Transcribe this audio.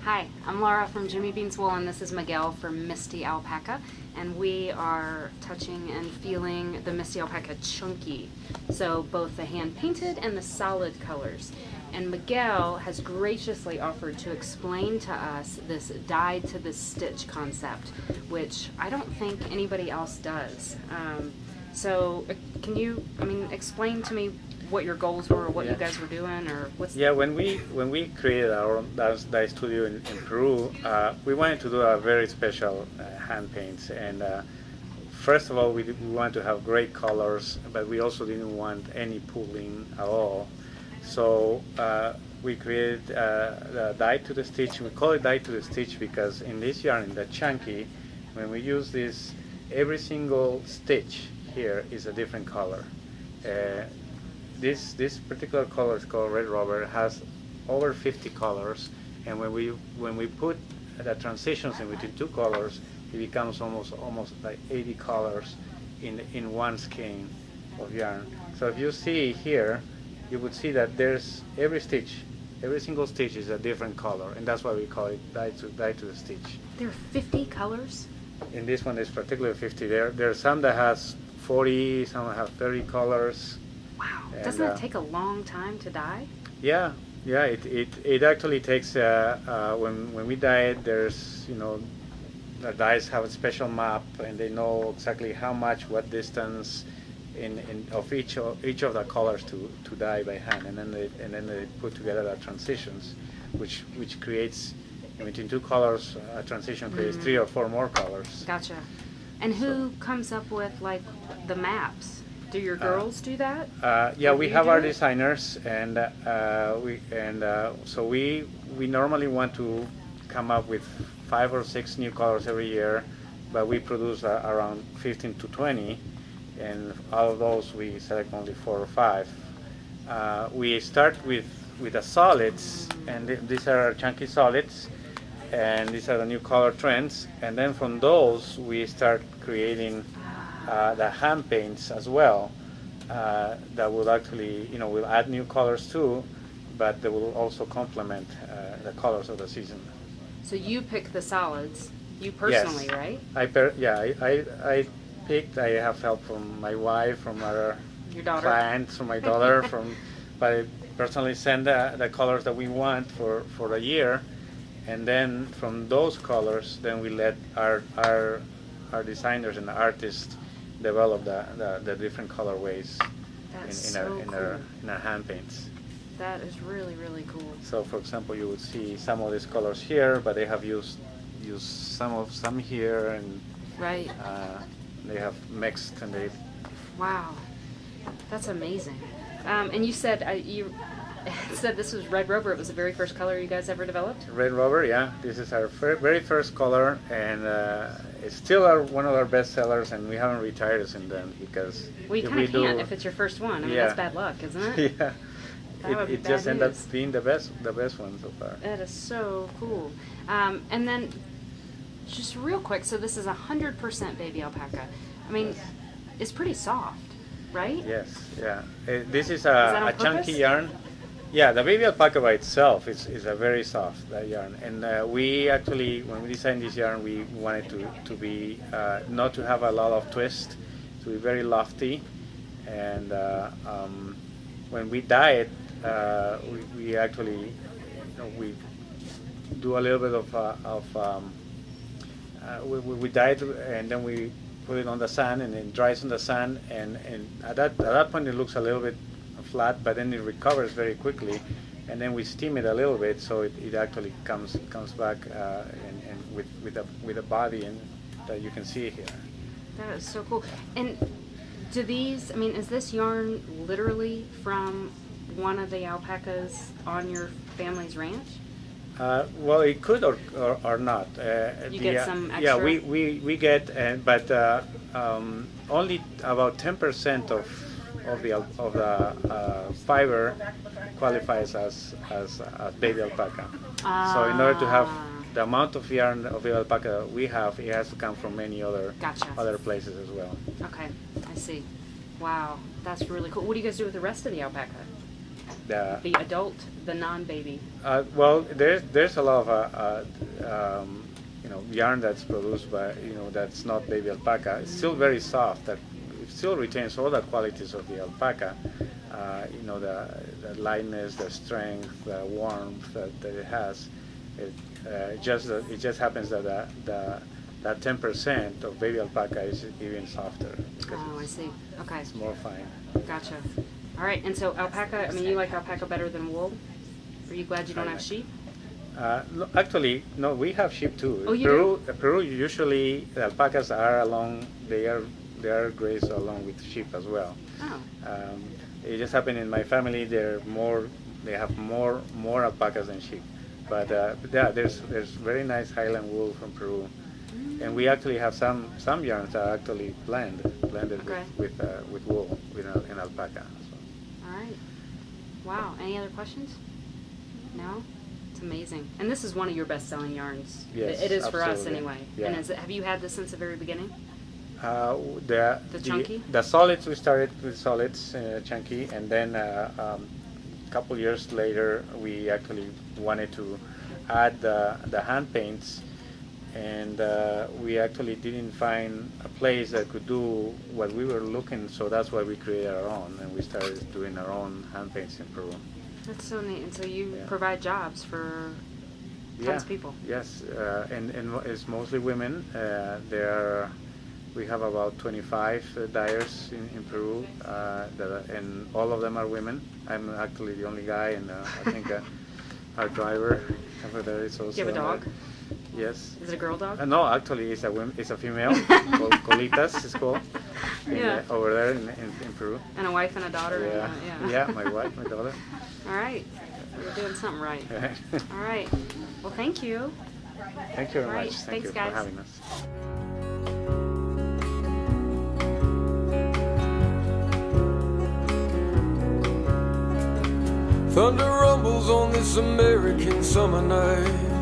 Hi, I'm Laura from Jimmy Bean's Wool, and this is Miguel from Misti Alpaca, and we are touching and feeling the Misti Alpaca chunky, so both the hand-painted and the solid colors. And Miguel has graciously offered to explain to us this dyed to the stitch concept, which I don't think anybody else does. Can you, explain to me what your goals were, or what you guys were doing, or what's... Yeah, when we created our own dye studio in Peru, we wanted to do a very special hand paints. And first of all, we wanted to have great colors, but we also didn't want any pooling at all. So we created the dye to the stitch. We call it dye to the stitch because in this yarn, the chunky, when we use this, every single stitch here is a different color. This particular color is called red rubber. It has over 50 colors, and when we put the transitions in between two colors, it becomes almost like 80 colors in one skein of yarn. So if you see here, you would see that there's every single stitch is a different color, and that's why we call it dye to the stitch. There are 50 colors? In this one, there's particularly 50. There are some that has 40, some that have 30 colors. Wow, doesn't that take a long time to dye? Yeah, it actually takes, when we dye it, there's, the dyes have a special map, and they know exactly how much, what distance of each of the colors to dye by hand, and then they put together the transitions, which creates, between two colors, a transition creates 3 or 4 more colors. Gotcha. And who comes up with, like, the maps? Do your girls do that? Yeah, we have our designers, and so we normally want to come up with 5 or 6 new colors every year, but we produce around 15 to 20, and out of those we select only 4 or 5. We start with the solids, and these are our chunky solids, and these are the new color trends, and then from those we start creating the hand paints as well, that will actually, we'll add new colors too, but they will also complement the colors of the season. So you pick the solids, you personally, yes. Right? I picked. I have help from my wife, from our Your daughter. clients, from my daughter, but I personally send the colors that we want for a year, and then from those colors, then we let our designers and the artists develop the different colorways in our hand paints. That is really, really cool. So, for example, you would see some of these colors here, but they have used some here, and right. They have mixed, and they. Wow, that's amazing. And you said you said this was red rubber. It was the very first color you guys ever developed? Red rubber, yeah. This is our very first color, and it's still one of our best sellers, and we haven't retired it since then because we kind of can't if it's your first one. I mean, that's bad luck, isn't it? Yeah. It just ended up being the best one so far. That is so cool. And then, just real quick, so this is 100% baby alpaca. I mean, it's pretty soft, right? Yes, yeah. This is a chunky yarn. Yeah, the baby alpaca by itself is a very soft yarn, and we actually, when we designed this yarn, we wanted to be not to have a lot of twist, to be very lofty, and when we dye it, we actually we do a little bit of we dye it, and then we put it on the sun, and it dries in the sun, and at that point it looks a little bit flat, but then it recovers very quickly, and then we steam it a little bit, so it actually comes back and with a body and that you can see here. That is so cool. And do these? I mean, is this yarn literally from one of the alpacas on your family's ranch? Well, it could or not. You get some extra? Yeah, we get, but only about 10% of the fiber qualifies as baby alpaca. So in order to have the amount of yarn of baby alpaca we have, it has to come from many other places as well. Okay, I see. Wow, that's really cool. What do you guys do with the rest of the alpaca? The adult, the non-baby. Well, there's a lot of yarn that's produced by that's not baby alpaca. It's still very soft. That it still retains all the qualities of the alpaca. The lightness, the strength, the warmth that it has. It just happens that that 10% of baby alpaca is even softer. Oh, I see. Okay. It's more fine. Gotcha. All right. And so alpaca, I mean, you like alpaca better than wool? Are you glad you don't have sheep? Actually, no, we have sheep too. Oh, you do? Peru usually the alpacas are they are grazed along with sheep as well. Oh. It just happened in my family. They have more alpacas than sheep. But yeah, there's very nice highland wool from Peru, and we actually have some yarns that are actually blended Okay. with wool in alpaca. So. All right. Wow. Any other questions? No? It's amazing. And this is one of your best-selling yarns. Yes, it is for us absolutely. anyway. Yeah. And have you had this since the very beginning? The chunky? The solids, we started with solids, chunky, and then a couple years later we actually wanted to add the hand paints, and we actually didn't find a place that could do what we were looking, so that's why we created our own, and we started doing our own hand paints in Peru. That's so neat. And so you Yeah. provide jobs for tons of people. Yes, and it's mostly women. We have about 25 dyers in Peru, and all of them are women. I'm actually the only guy, and I think our driver over there is also. Do you have a dog? Yes. Is it a girl dog? No, actually, it's a female. Called Colitas, it's called. Yeah. Over there in Peru. And a wife and a daughter? Yeah. And Yeah, my wife, my daughter. All right. We're doing something right. All right. Well, thank you. Thank you very All right, much. Thank thanks, you guys. for having us. Thunder rumbles on this American summer night.